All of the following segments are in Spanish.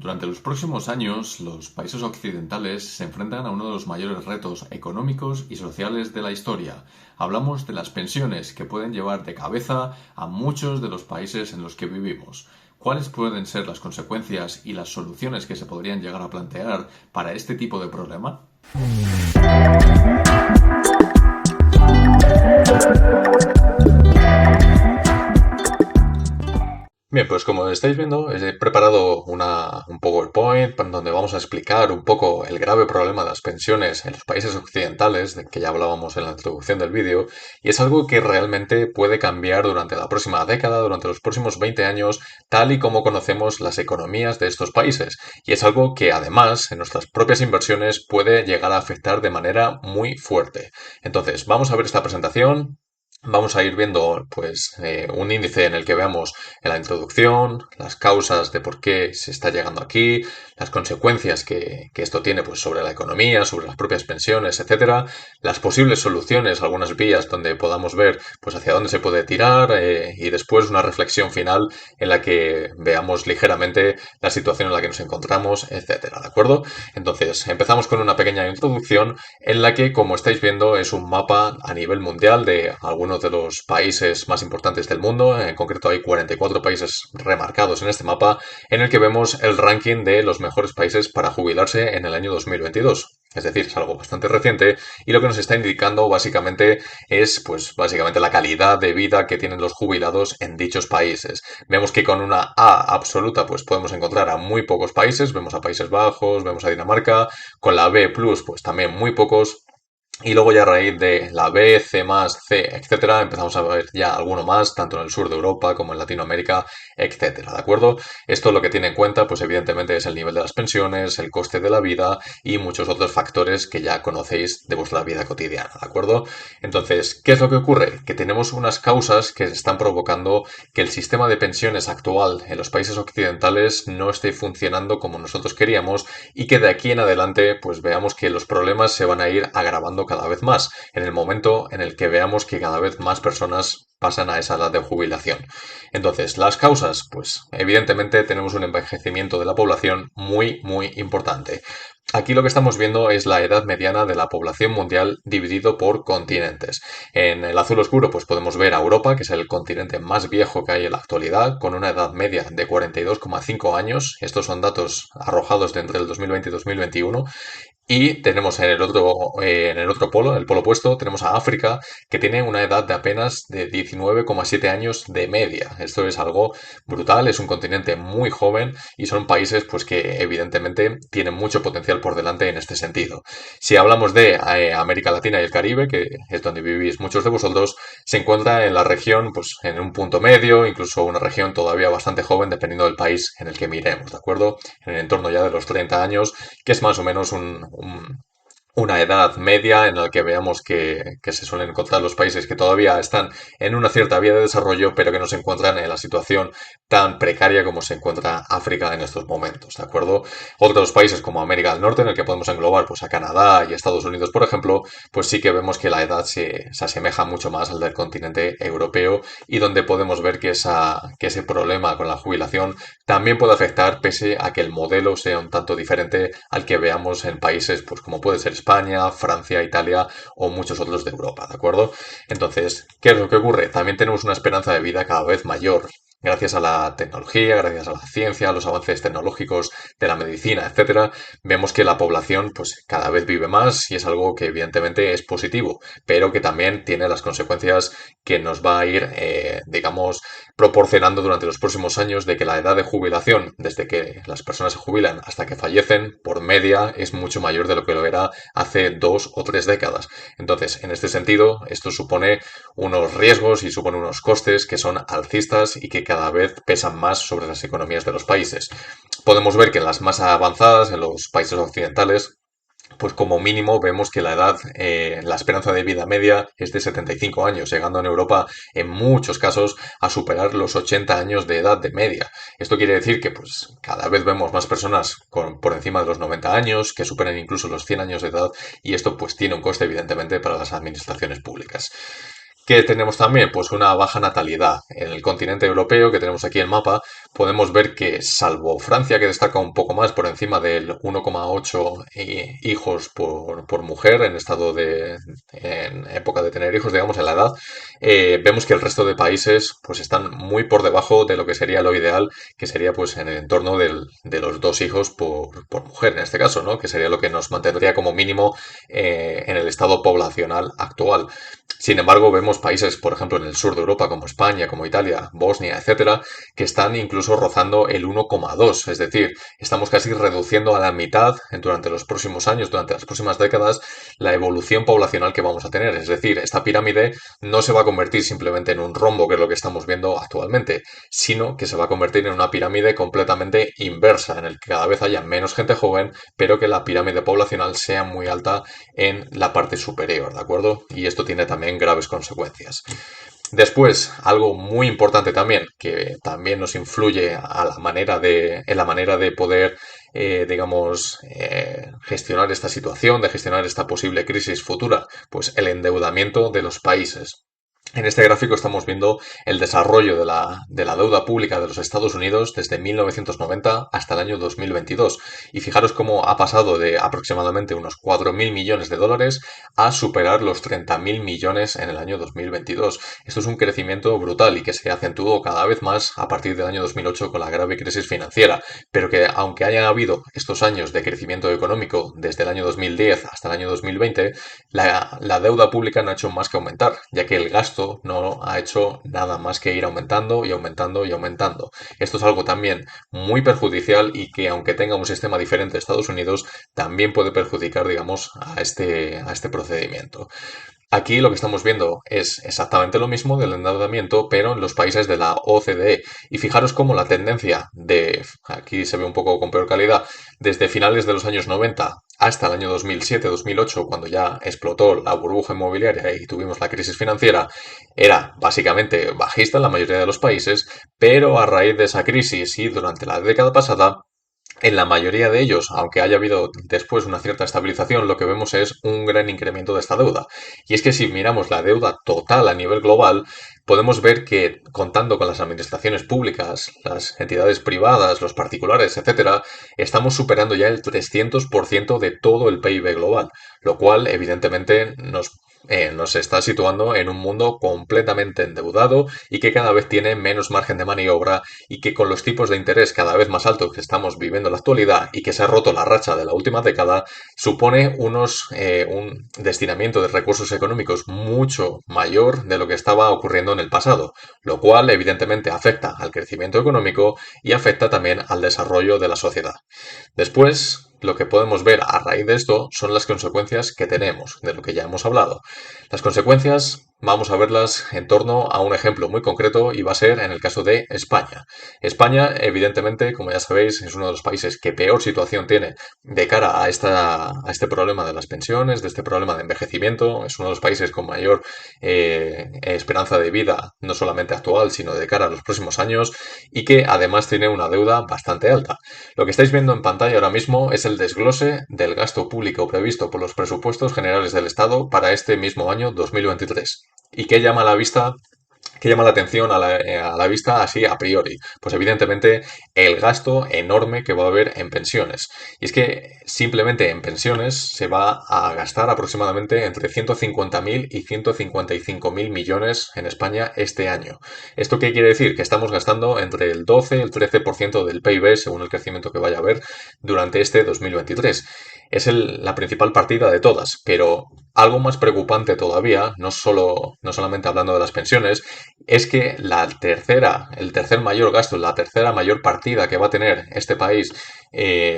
Durante los próximos años, los países occidentales se enfrentan a uno de los mayores retos económicos y sociales de la historia. Hablamos de las pensiones que pueden llevar de cabeza a muchos de los países en los que vivimos. ¿Cuáles pueden ser las consecuencias y las soluciones que se podrían llegar a plantear para este tipo de problema? Bien, pues como estáis viendo, he preparado un PowerPoint donde vamos a explicar un poco el grave problema de las pensiones en los países occidentales, de que ya hablábamos en la introducción del vídeo, y es algo que realmente puede cambiar durante la próxima década, durante los próximos 20 años, tal y como conocemos las economías de estos países. Y es algo que además en nuestras propias inversiones puede llegar a afectar de manera muy fuerte. Entonces, vamos a ver esta presentación. Vamos a ir viendo un índice en el que veamos en la introducción, las causas de por qué se está llegando aquí, las consecuencias que esto tiene pues, sobre la economía, sobre las propias pensiones, etcétera, las posibles soluciones, algunas vías donde podamos ver pues, hacia dónde se puede tirar y después una reflexión final en la que veamos ligeramente la situación en la que nos encontramos, etcétera, ¿de acuerdo? Entonces, empezamos con una pequeña introducción en la que, como estáis viendo, es un mapa a nivel mundial de algunos de los países más importantes del mundo. En concreto, hay 44 países remarcados en este mapa, en el que vemos el ranking de los mejores países para jubilarse en el año 2022. Es decir, es algo bastante reciente y lo que nos está indicando básicamente es, pues, básicamente la calidad de vida que tienen los jubilados en dichos países. Vemos que con una A absoluta, pues podemos encontrar a muy pocos países. Vemos a Países Bajos, vemos a Dinamarca. Con la B+, pues también muy pocos. Y luego ya a raíz de la B, C+, C, etcétera, empezamos a ver ya alguno más, tanto en el sur de Europa como en Latinoamérica, etcétera, ¿de acuerdo? Esto lo que tiene en cuenta, pues evidentemente es el nivel de las pensiones, el coste de la vida y muchos otros factores que ya conocéis de vuestra vida cotidiana, ¿de acuerdo? Entonces, ¿qué es lo que ocurre? Que tenemos unas causas que están provocando que el sistema de pensiones actual en los países occidentales no esté funcionando como nosotros queríamos y que de aquí en adelante pues veamos que los problemas se van a ir agravando cada vez más en el momento en el que veamos que cada vez más personas pasan a esa edad de jubilación. Entonces, las causas, pues evidentemente tenemos un envejecimiento de la población muy importante. Aquí lo que estamos viendo es la edad mediana de la población mundial dividido por continentes. En el azul oscuro pues podemos ver a Europa, que es el continente más viejo que hay en la actualidad, con una edad media de 42,5 años. Estos son datos arrojados de entre el 2020 y 2021. Y tenemos en el otro polo, en el polo opuesto, tenemos a África, que tiene una edad de apenas de 19,7 años de media. Esto es algo brutal, es un continente muy joven y son países pues que evidentemente tienen mucho potencial por delante en este sentido. Si hablamos de América Latina y el Caribe, que es donde vivís muchos de vosotros, se encuentra en la región pues en un punto medio, incluso una región todavía bastante joven dependiendo del país en el que miremos, ¿de acuerdo? En el entorno ya de los 30 años, que es más o menos una edad media en la que veamos que se suelen encontrar los países que todavía están en una cierta vía de desarrollo, pero que no se encuentran en la situación tan precaria como se encuentra África en estos momentos, ¿de acuerdo? Otros países como América del Norte, en el que podemos englobar pues, a Canadá y Estados Unidos, por ejemplo, pues sí que vemos que la edad se asemeja mucho más al del continente europeo y donde podemos ver que ese problema con la jubilación también puede afectar pese a que el modelo sea un tanto diferente al que veamos en países pues como puede ser España, Francia, Italia o muchos otros de Europa, ¿de acuerdo? Entonces, ¿qué es lo que ocurre? También tenemos una esperanza de vida cada vez mayor. Gracias a la tecnología, gracias a la ciencia, a los avances tecnológicos de la medicina, etcétera, vemos que la población pues cada vez vive más y es algo que evidentemente es positivo, pero que también tiene las consecuencias que nos va a ir, digamos, proporcionando durante los próximos años de que la edad de jubilación, desde que las personas se jubilan hasta que fallecen, por media, es mucho mayor de lo que lo era hace 2 o 3 décadas. Entonces, en este sentido, esto supone unos riesgos y supone unos costes que son alcistas y que cada vez pesan más sobre las economías de los países. Podemos ver que en las más avanzadas, en los países occidentales, pues como mínimo vemos que la edad, la esperanza de vida media es de 75 años, llegando en Europa en muchos casos a superar los 80 años de edad de media. Esto quiere decir que pues cada vez vemos más personas por encima de los 90 años, que superan incluso los 100 años de edad y esto pues tiene un coste evidentemente para las administraciones públicas. ¿Qué tenemos también? Pues una baja natalidad. En el continente europeo que tenemos aquí en el mapa, podemos ver que salvo Francia, que destaca un poco más por encima del 1,8 hijos por mujer en estado en época de tener hijos, digamos, en la edad, vemos que el resto de países pues están muy por debajo de lo que sería lo ideal, que sería pues en el entorno de los 2 hijos por mujer, en este caso, ¿no? Que sería lo que nos mantendría como mínimo en el estado poblacional actual. Sin embargo, vemos países, por ejemplo, en el sur de Europa, como España, como Italia, Bosnia, etcétera, que están incluso rozando el 1,2. Es decir, estamos casi reduciendo a la mitad durante los próximos años, durante las próximas décadas, la evolución poblacional que vamos a tener. Es decir, esta pirámide no se va a convertir simplemente en un rombo, que es lo que estamos viendo actualmente, sino que se va a convertir en una pirámide completamente inversa, en el que cada vez haya menos gente joven, pero que la pirámide poblacional sea muy alta en la parte superior, ¿de acuerdo? Y esto tiene también graves consecuencias. Después, algo muy importante también, que también nos influye en la manera de poder, digamos, gestionar esta situación, de gestionar esta posible crisis futura, pues el endeudamiento de los países. En este gráfico estamos viendo el desarrollo de la deuda pública de los Estados Unidos desde 1990 hasta el año 2022. Y fijaros cómo ha pasado de aproximadamente unos 4.000 millones de dólares a superar los 30.000 millones en el año 2022. Esto es un crecimiento brutal y que se acentuó cada vez más a partir del año 2008 con la grave crisis financiera, pero que aunque hayan habido estos años de crecimiento económico desde el año 2010 hasta el año 2020, la deuda pública no ha hecho más que aumentar, ya que el gasto no ha hecho nada más que ir aumentando y aumentando y aumentando. Esto es algo también muy perjudicial y que aunque tenga un sistema diferente de Estados Unidos, también puede perjudicar, digamos, a este procedimiento. Aquí lo que estamos viendo es exactamente lo mismo del endeudamiento, pero en los países de la OCDE. Y fijaros cómo la tendencia aquí se ve un poco con peor calidad, desde finales de los años 90 hasta el año 2007-2008, cuando ya explotó la burbuja inmobiliaria y tuvimos la crisis financiera, era básicamente bajista en la mayoría de los países, pero a raíz de esa crisis y durante la década pasada, en la mayoría de ellos, aunque haya habido después una cierta estabilización, lo que vemos es un gran incremento de esta deuda. Y es que si miramos la deuda total a nivel global, podemos ver que contando con las administraciones públicas, las entidades privadas, los particulares, etcétera, estamos superando ya el 300% de todo el PIB global, lo cual evidentemente nos está situando en un mundo completamente endeudado y que cada vez tiene menos margen de maniobra y que con los tipos de interés cada vez más altos que estamos viviendo en la actualidad y que se ha roto la racha de la última década, supone un destinamiento de recursos económicos mucho mayor de lo que estaba ocurriendo en el pasado, lo cual evidentemente afecta al crecimiento económico y afecta también al desarrollo de la sociedad. Después, lo que podemos ver a raíz de esto son las consecuencias que tenemos, de lo que ya hemos hablado. Las consecuencias vamos a verlas en torno a un ejemplo muy concreto y va a ser en el caso de España. España, evidentemente, como ya sabéis, es uno de los países que peor situación tiene de cara a este problema de las pensiones, de este problema de envejecimiento. Es uno de los países con mayor esperanza de vida, no solamente actual, sino de cara a los próximos años y que además tiene una deuda bastante alta. Lo que estáis viendo en pantalla ahora mismo es el desglose del gasto público previsto por los presupuestos generales del Estado para este mismo año 2023. ¿Y qué llama a la vista? ¿Qué llama la atención a la vista así a priori? Pues evidentemente el gasto enorme que va a haber en pensiones. Y es que simplemente en pensiones se va a gastar aproximadamente entre 150.000 y 155.000 millones en España este año. ¿Esto qué quiere decir? Que estamos gastando entre el 12 y el 13% del PIB según el crecimiento que vaya a haber durante este 2023. Es la principal partida de todas, pero algo más preocupante todavía, no solamente hablando de las pensiones, es que el tercer mayor gasto, la tercera mayor partida que va a tener este país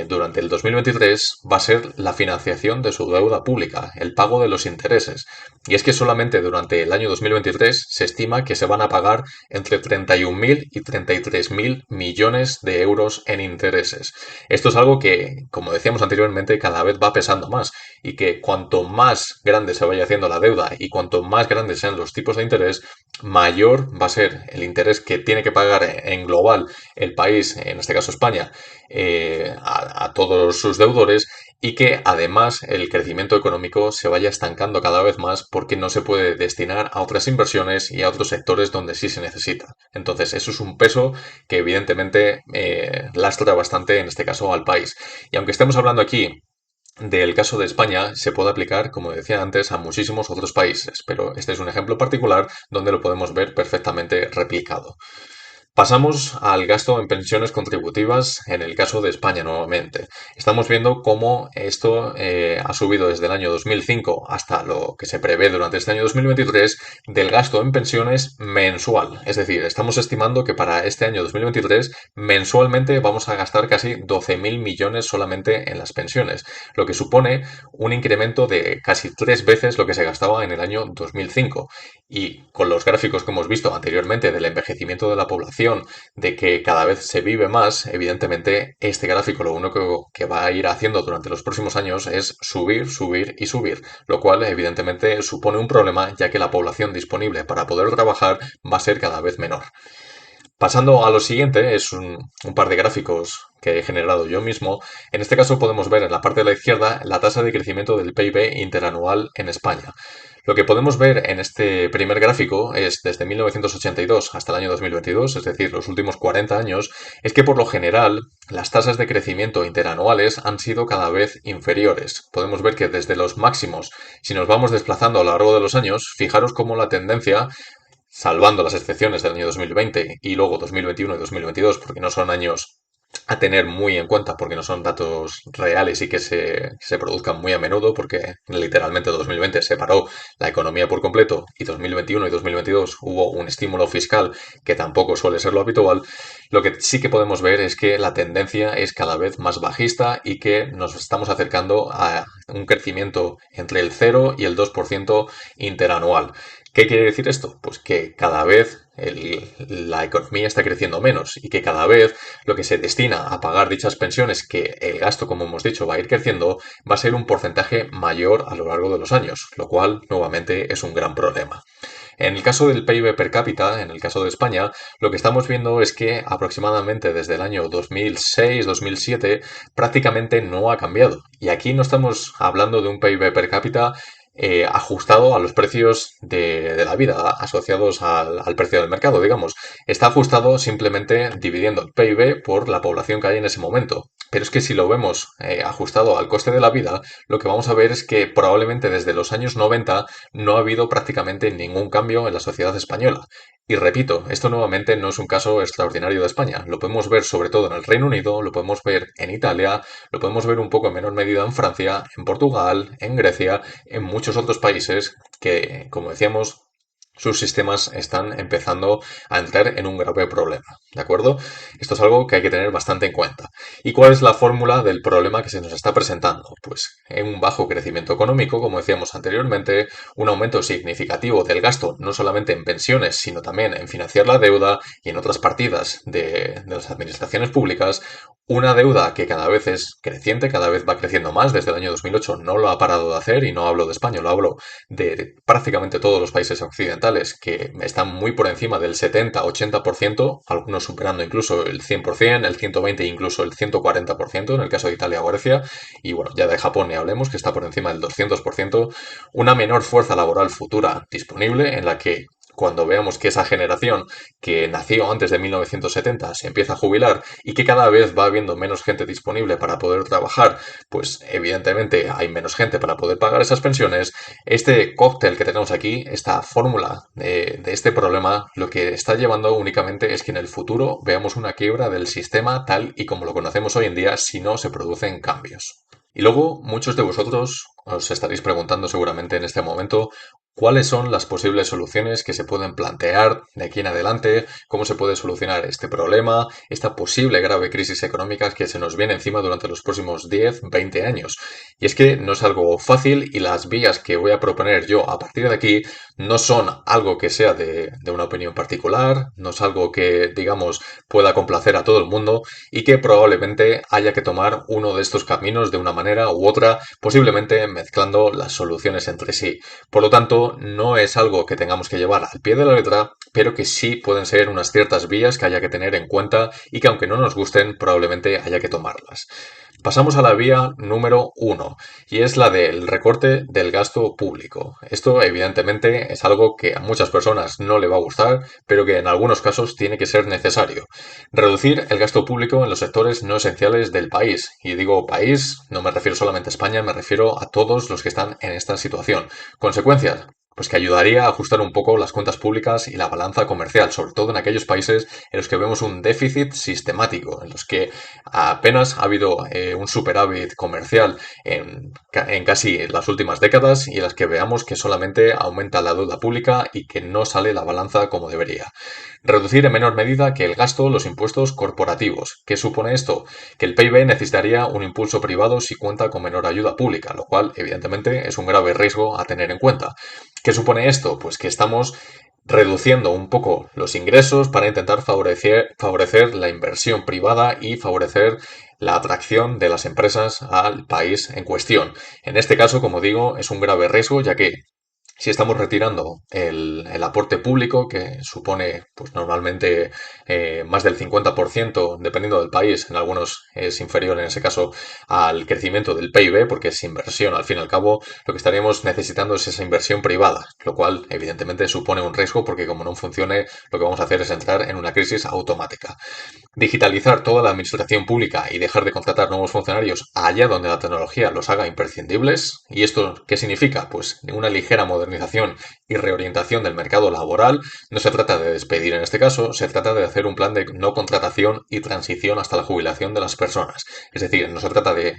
durante el 2023 va a ser la financiación de su deuda pública, el pago de los intereses. Y es que solamente durante el año 2023 se estima que se van a pagar entre 31.000 y 33.000 millones de euros en intereses. Esto es algo que, como decíamos anteriormente, cada vez va pesando más y que cuanto más grande se vaya haciendo la deuda y cuanto más grandes sean los tipos de interés, mayor va a ser el interés que tiene que pagar en global el país, en este caso España, a todos sus deudores y que además el crecimiento económico se vaya estancando cada vez más porque no se puede destinar a otras inversiones y a otros sectores donde sí se necesita. Entonces, eso es un peso que evidentemente lastra bastante en este caso al país. Y aunque estemos hablando aquí del caso de España, se puede aplicar, como decía antes, a muchísimos otros países, pero este es un ejemplo particular donde lo podemos ver perfectamente replicado. Pasamos al gasto en pensiones contributivas en el caso de España nuevamente. Estamos viendo cómo esto ha subido desde el año 2005 hasta lo que se prevé durante este año 2023 del gasto en pensiones mensual. Es decir, estamos estimando que para este año 2023 mensualmente vamos a gastar casi 12.000 millones solamente en las pensiones, lo que supone un incremento de casi 3 veces lo que se gastaba en el año 2005. Y con los gráficos que hemos visto anteriormente del envejecimiento de la población, de que cada vez se vive más, evidentemente este gráfico lo único que va a ir haciendo durante los próximos años es subir, subir y subir, lo cual evidentemente supone un problema ya que la población disponible para poder trabajar va a ser cada vez menor. Pasando a lo siguiente, es un par de gráficos que he generado yo mismo. En este caso podemos ver en la parte de la izquierda la tasa de crecimiento del PIB interanual en España. Lo que podemos ver en este primer gráfico es desde 1982 hasta el año 2022, es decir, los últimos 40 años, es que por lo general las tasas de crecimiento interanuales han sido cada vez inferiores. Podemos ver que desde los máximos, si nos vamos desplazando a lo largo de los años, fijaros cómo la tendencia, salvando las excepciones del año 2020 y luego 2021 y 2022, porque no son años a tener muy en cuenta, porque no son datos reales y que se produzcan muy a menudo, porque literalmente 2020 se paró la economía por completo y 2021 y 2022 hubo un estímulo fiscal que tampoco suele ser lo habitual. Lo que sí que podemos ver es que la tendencia es cada vez más bajista y que nos estamos acercando a un crecimiento entre el 0 y el 2% interanual. ¿Qué quiere decir esto? Pues que cada vez la economía está creciendo menos y que cada vez lo que se destina a pagar dichas pensiones, que el gasto, como hemos dicho, va a ir creciendo, va a ser un porcentaje mayor a lo largo de los años, lo cual nuevamente es un gran problema. En el caso del PIB per cápita, en el caso de España, lo que estamos viendo es que aproximadamente desde el año 2006-2007 prácticamente no ha cambiado. Y aquí no estamos hablando de un PIB per cápita ajustado a los precios de la vida, asociados al precio del mercado, digamos. Está ajustado simplemente dividiendo el PIB por la población que hay en ese momento. Pero es que si lo vemos ajustado al coste de la vida, lo que vamos a ver es que probablemente desde los años 90 no ha habido prácticamente ningún cambio en la sociedad española. Y repito, esto nuevamente no es un caso extraordinario de España. Lo podemos ver sobre todo en el Reino Unido, lo podemos ver en Italia, lo podemos ver un poco en menor medida en Francia, en Portugal, en Grecia, en muchos otros países que, como decíamos, sus sistemas están empezando a entrar en un grave problema, ¿de acuerdo? Esto es algo que hay que tener bastante en cuenta. ¿Y cuál es la fórmula del problema que se nos está presentando? Pues en un bajo crecimiento económico, como decíamos anteriormente, un aumento significativo del gasto, no solamente en pensiones, sino también en financiar la deuda y en otras partidas de las administraciones públicas, una deuda que cada vez es creciente, cada vez va creciendo más. Desde el año 2008 no lo ha parado de hacer y no hablo de España, lo hablo de prácticamente todos los países occidentales que están muy por encima del 70-80%, algunos superando incluso el 100%, el 120% incluso el 140% en el caso de Italia o Grecia. Y bueno, ya de Japón ni hablemos, que está por encima del 200%. Una menor fuerza laboral futura disponible en la que cuando veamos que esa generación que nació antes de 1970 se empieza a jubilar y que cada vez va habiendo menos gente disponible para poder trabajar, pues evidentemente hay menos gente para poder pagar esas pensiones. Este cóctel que tenemos aquí, esta fórmula de este problema, lo que está llevando únicamente es que en el futuro veamos una quiebra del sistema tal y como lo conocemos hoy en día si no se producen cambios. Y luego, muchos de vosotros os estaréis preguntando seguramente en este momento cuáles son las posibles soluciones que se pueden plantear de aquí en adelante, cómo se puede solucionar este problema, esta posible grave crisis económica que se nos viene encima durante los próximos 10, 20 años. Y es que no es algo fácil y las vías que voy a proponer yo a partir de aquí no son algo que sea de una opinión particular, no es algo que, digamos, pueda complacer a todo el mundo y que probablemente haya que tomar uno de estos caminos de una manera u otra, posiblemente mezclando las soluciones entre sí. Por lo tanto, no es algo que tengamos que llevar al pie de la letra, pero que sí pueden ser unas ciertas vías que haya que tener en cuenta y que aunque no nos gusten, probablemente haya que tomarlas. Pasamos a la vía número uno, y es la del recorte del gasto público. Esto evidentemente es algo que a muchas personas no le va a gustar, pero que en algunos casos tiene que ser necesario. Reducir el gasto público en los sectores no esenciales del país. Y digo país, no me refiero solamente a España, me refiero a todos los que están en esta situación. Consecuencias, pues que ayudaría a ajustar un poco las cuentas públicas y la balanza comercial, sobre todo en aquellos países en los que vemos un déficit sistemático, en los que apenas ha habido un superávit comercial en casi las últimas décadas, y en las que veamos que solamente aumenta la deuda pública y que no sale la balanza como debería. Reducir en menor medida que el gasto los impuestos corporativos. ¿Qué supone esto? Que el PIB necesitaría un impulso privado si cuenta con menor ayuda pública, lo cual evidentemente es un grave riesgo a tener en cuenta. ¿Qué supone esto? Pues que estamos reduciendo un poco los ingresos para intentar favorecer la inversión privada y favorecer la atracción de las empresas al país en cuestión. En este caso, como digo, es un grave riesgo, ya que si estamos retirando el aporte público, que supone pues normalmente más del 50%, dependiendo del país, en algunos es inferior en ese caso al crecimiento del PIB, porque es inversión, al fin y al cabo, lo que estaríamos necesitando es esa inversión privada, lo cual evidentemente supone un riesgo, porque como no funcione, lo que vamos a hacer es entrar en una crisis automática. Digitalizar toda la administración pública y dejar de contratar nuevos funcionarios allá donde la tecnología los haga imprescindibles. ¿Y esto qué significa? Pues una ligera modernización y reorientación del mercado laboral. No se trata de despedir en este caso, se trata de hacer un plan de no contratación y transición hasta la jubilación de las personas. Es decir, no se trata de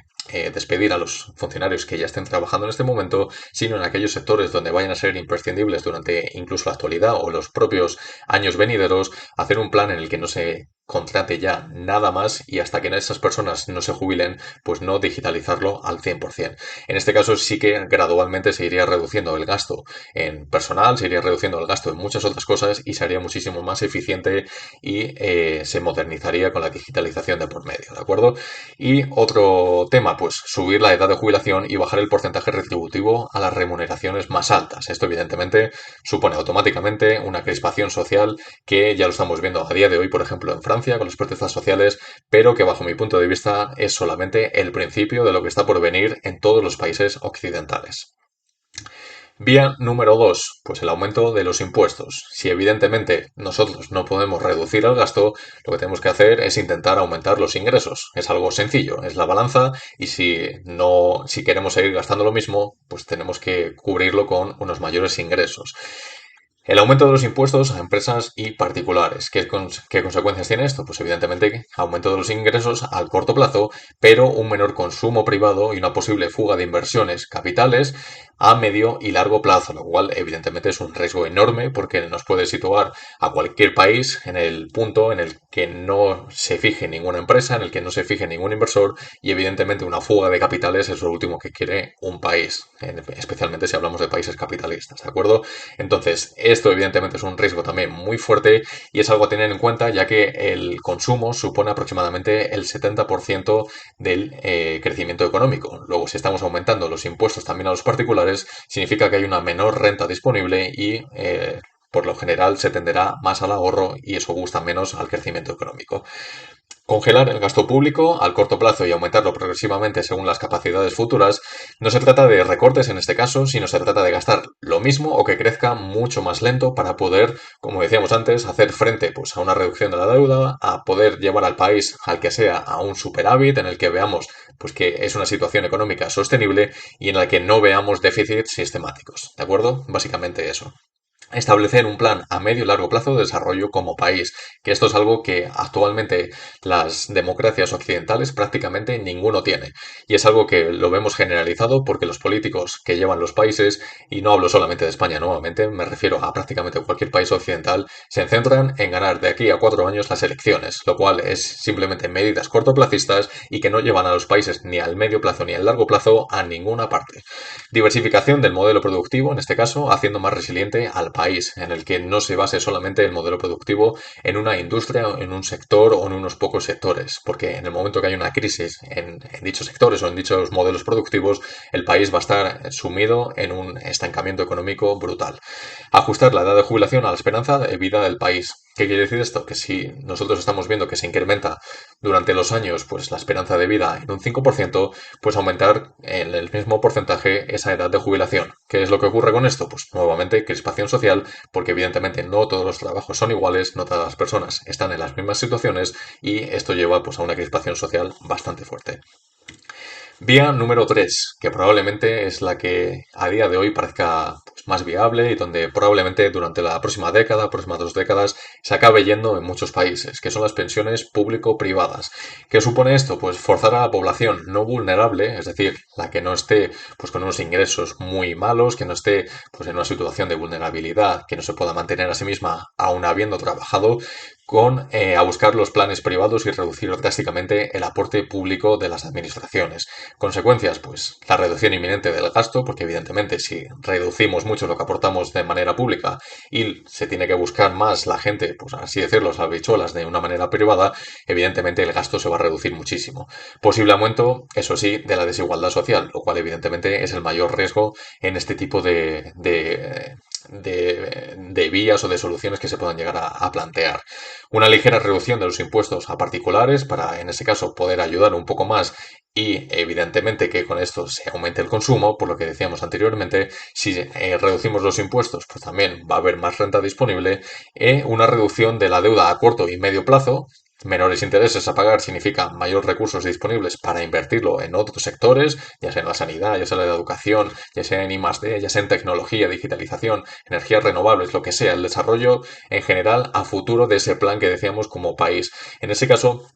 despedir a los funcionarios que ya estén trabajando en este momento, sino en aquellos sectores donde vayan a ser imprescindibles durante incluso la actualidad o los propios años venideros, hacer un plan en el que no se contrate ya nada más, y hasta que esas personas no se jubilen, pues no digitalizarlo al 100%. En este caso sí que gradualmente se iría reduciendo el gasto en personal, se iría reduciendo el gasto en muchas otras cosas y se haría muchísimo más eficiente, y se modernizaría con la digitalización de por medio, ¿de acuerdo? Y otro tema, pues subir la edad de jubilación y bajar el porcentaje retributivo a las remuneraciones más altas. Esto evidentemente supone automáticamente una crispación social, que ya lo estamos viendo a día de hoy, por ejemplo, en Francia, con las protestas sociales, pero que bajo mi punto de vista es solamente el principio de lo que está por venir en todos los países occidentales. Vía número 2, pues el aumento de los impuestos. Si evidentemente nosotros no podemos reducir el gasto, lo que tenemos que hacer es intentar aumentar los ingresos. Es algo sencillo, es la balanza, y si queremos seguir gastando lo mismo, pues tenemos que cubrirlo con unos mayores ingresos. El aumento de los impuestos a empresas y particulares. ¿Qué consecuencias tiene esto? Pues evidentemente aumento de los ingresos al corto plazo, pero un menor consumo privado y una posible fuga de inversiones capitales a medio y largo plazo, lo cual evidentemente es un riesgo enorme, porque nos puede situar a cualquier país en el punto en el que no se fije ninguna empresa, en el que no se fije ningún inversor, y evidentemente una fuga de capitales es lo último que quiere un país, especialmente si hablamos de países capitalistas, ¿de acuerdo? Entonces, esto evidentemente es un riesgo también muy fuerte, y es algo a tener en cuenta, ya que el consumo supone aproximadamente el 70% del crecimiento económico. Luego, si estamos aumentando los impuestos también a los particulares, significa que hay una menor renta disponible, y por lo general se tenderá más al ahorro, y eso gusta menos al crecimiento económico. Congelar el gasto público al corto plazo y aumentarlo progresivamente según las capacidades futuras. No se trata de recortes en este caso, sino se trata de gastar lo mismo o que crezca mucho más lento, para poder, como decíamos antes, hacer frente pues a una reducción de la deuda, a poder llevar al país al que sea a un superávit en el que veamos pues que es una situación económica sostenible y en la que no veamos déficits sistemáticos. ¿De acuerdo? Básicamente eso. Establecer un plan a medio y largo plazo de desarrollo como país, que esto es algo que actualmente las democracias occidentales prácticamente ninguno tiene, y es algo que lo vemos generalizado porque los políticos que llevan los países, y no hablo solamente de España nuevamente, me refiero a prácticamente cualquier país occidental, se centran en ganar de aquí a 4 años las elecciones, lo cual es simplemente medidas cortoplacistas y que no llevan a los países ni al medio plazo ni al largo plazo a ninguna parte. Diversificación del modelo productivo, en este caso, haciendo más resiliente al país, en el que no se base solamente el modelo productivo en una industria, en un sector o en unos pocos sectores, porque en el momento que hay una crisis en dichos sectores sectores o en dichos modelos productivos, el país va a estar sumido en un estancamiento económico brutal. Ajustar la edad de jubilación a la esperanza de vida del país. ¿Qué quiere decir esto? Que si nosotros estamos viendo que se incrementa durante los años pues la esperanza de vida en un 5%, pues aumentar en el mismo porcentaje esa edad de jubilación. ¿Qué es lo que ocurre con esto? Pues nuevamente crispación social, porque evidentemente no todos los trabajos son iguales, no todas las personas están en las mismas situaciones y esto lleva pues a una crispación social bastante fuerte. Vía número 3, que probablemente es la que a día de hoy parezca pues, más viable y donde probablemente durante la próxima década, próximas 2 décadas, se acabe yendo en muchos países, que son las pensiones público-privadas. ¿Qué supone esto? Pues forzar a la población no vulnerable, es decir, la que no esté pues, con unos ingresos muy malos, que no esté pues, en una situación de vulnerabilidad, que no se pueda mantener a sí misma aún habiendo trabajado, a buscar los planes privados y reducir drásticamente el aporte público de las administraciones. Consecuencias, pues la reducción inminente del gasto, porque evidentemente si reducimos mucho lo que aportamos de manera pública y se tiene que buscar más la gente, pues así decirlo, las habichuelas de una manera privada, evidentemente el gasto se va a reducir muchísimo. Posible aumento, eso sí, de la desigualdad social, lo cual evidentemente es el mayor riesgo en este tipo de vías o de soluciones que se puedan llegar a plantear. Una ligera reducción de los impuestos a particulares para, en ese caso, poder ayudar un poco más y evidentemente que con esto se aumente el consumo, por lo que decíamos anteriormente, si reducimos los impuestos, pues también va a haber más renta disponible. Una reducción de la deuda a corto y medio plazo. Menores intereses a pagar significa mayores recursos disponibles para invertirlo en otros sectores, ya sea en la sanidad, ya sea en la educación, ya sea en I+D, ya sea en tecnología, digitalización, energías renovables, lo que sea, el desarrollo en general a futuro de ese plan que decíamos como país. En ese caso,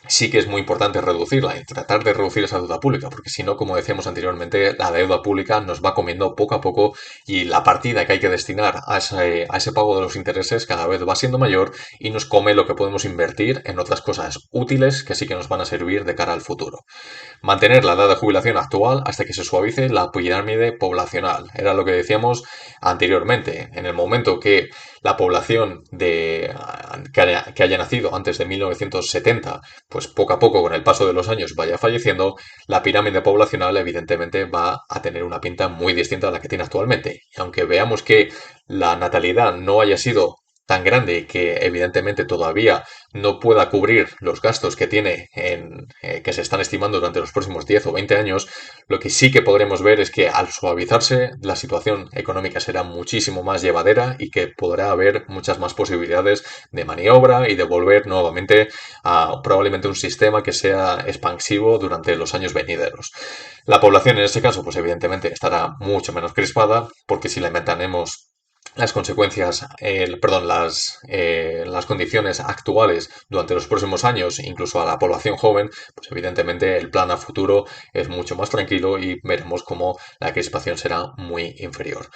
sí que es muy importante reducirla y tratar de reducir esa deuda pública, porque si no, como decíamos anteriormente, la deuda pública nos va comiendo poco a poco y la partida que hay que destinar a ese pago de los intereses cada vez va siendo mayor y nos come lo que podemos invertir en otras cosas útiles que sí que nos van a servir de cara al futuro. Mantener la edad de jubilación actual hasta que se suavice la pirámide poblacional. Era lo que decíamos anteriormente. En el momento que la población que haya nacido antes de 1970, pues poco a poco con el paso de los años vaya falleciendo, la pirámide poblacional evidentemente va a tener una pinta muy distinta a la que tiene actualmente. Y aunque veamos que la natalidad no haya sido tan grande y que evidentemente todavía no pueda cubrir los gastos que tiene que se están estimando durante los próximos 10 o 20 años, lo que sí que podremos ver es que al suavizarse la situación económica será muchísimo más llevadera y que podrá haber muchas más posibilidades de maniobra y de volver nuevamente a probablemente un sistema que sea expansivo durante los años venideros. La población en este caso, pues evidentemente estará mucho menos crispada porque si le mantenemos las consecuencias, perdón, las condiciones actuales durante los próximos años, incluso a la población joven, pues evidentemente el plan a futuro es mucho más tranquilo y veremos cómo la crispación será muy inferior.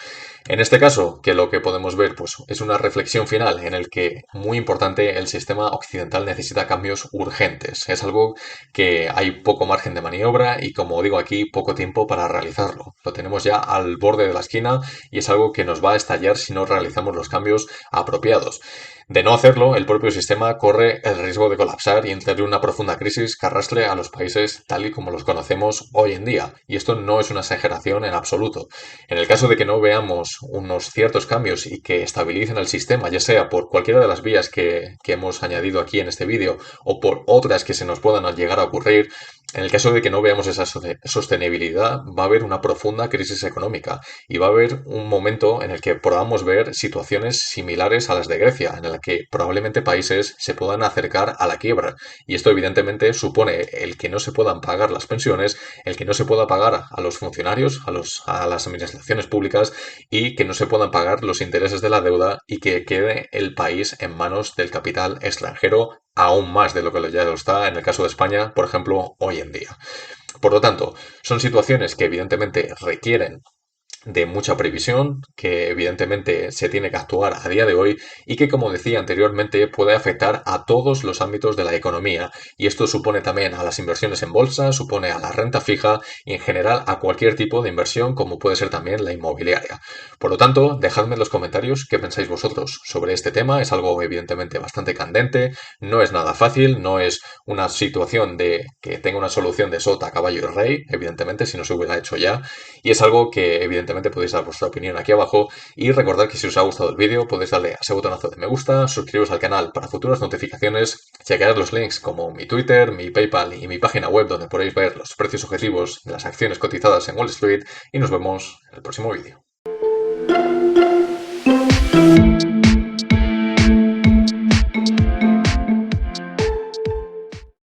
En este caso, que lo que podemos ver pues, es una reflexión final en el que, muy importante, el sistema occidental necesita cambios urgentes. Es algo que hay poco margen de maniobra y, como digo aquí, poco tiempo para realizarlo. Lo tenemos ya al borde de la esquina y es algo que nos va a estallar si no realizamos los cambios apropiados. De no hacerlo, el propio sistema corre el riesgo de colapsar y entrar en una profunda crisis que arrastre a los países tal y como los conocemos hoy en día. Y esto no es una exageración en absoluto. En el caso de que no veamos unos ciertos cambios y que estabilicen el sistema, ya sea por cualquiera de las vías que hemos añadido aquí en este vídeo o por otras que se nos puedan llegar a ocurrir, en el caso de que no veamos esa sostenibilidad, va a haber una profunda crisis económica y va a haber un momento en el que podamos ver situaciones similares a las de Grecia, en la que probablemente países se puedan acercar a la quiebra. Y esto evidentemente supone el que no se puedan pagar las pensiones, el que no se pueda pagar a los funcionarios, a las administraciones públicas y que no se puedan pagar los intereses de la deuda y que quede el país en manos del capital extranjero aún más de lo que ya lo está en el caso de España, por ejemplo, hoy en día. Por lo tanto, son situaciones que evidentemente requieren de mucha previsión, que evidentemente se tiene que actuar a día de hoy y que, como decía anteriormente, puede afectar a todos los ámbitos de la economía. Y esto supone también a las inversiones en bolsa, supone a la renta fija y en general a cualquier tipo de inversión, como puede ser también la inmobiliaria. Por lo tanto, dejadme en los comentarios qué pensáis vosotros sobre este tema. Es algo evidentemente bastante candente, no es nada fácil, no es una situación de que tenga una solución de sota, caballo y rey, evidentemente, si no se hubiera hecho ya. Y es algo que evidentemente podéis dar vuestra opinión aquí abajo y recordad que si os ha gustado el vídeo podéis darle a ese botonazo de me gusta, suscribiros al canal para futuras notificaciones, chequear los links como mi Twitter, mi PayPal y mi página web donde podéis ver los precios objetivos de las acciones cotizadas en Wall Street y nos vemos en el próximo vídeo.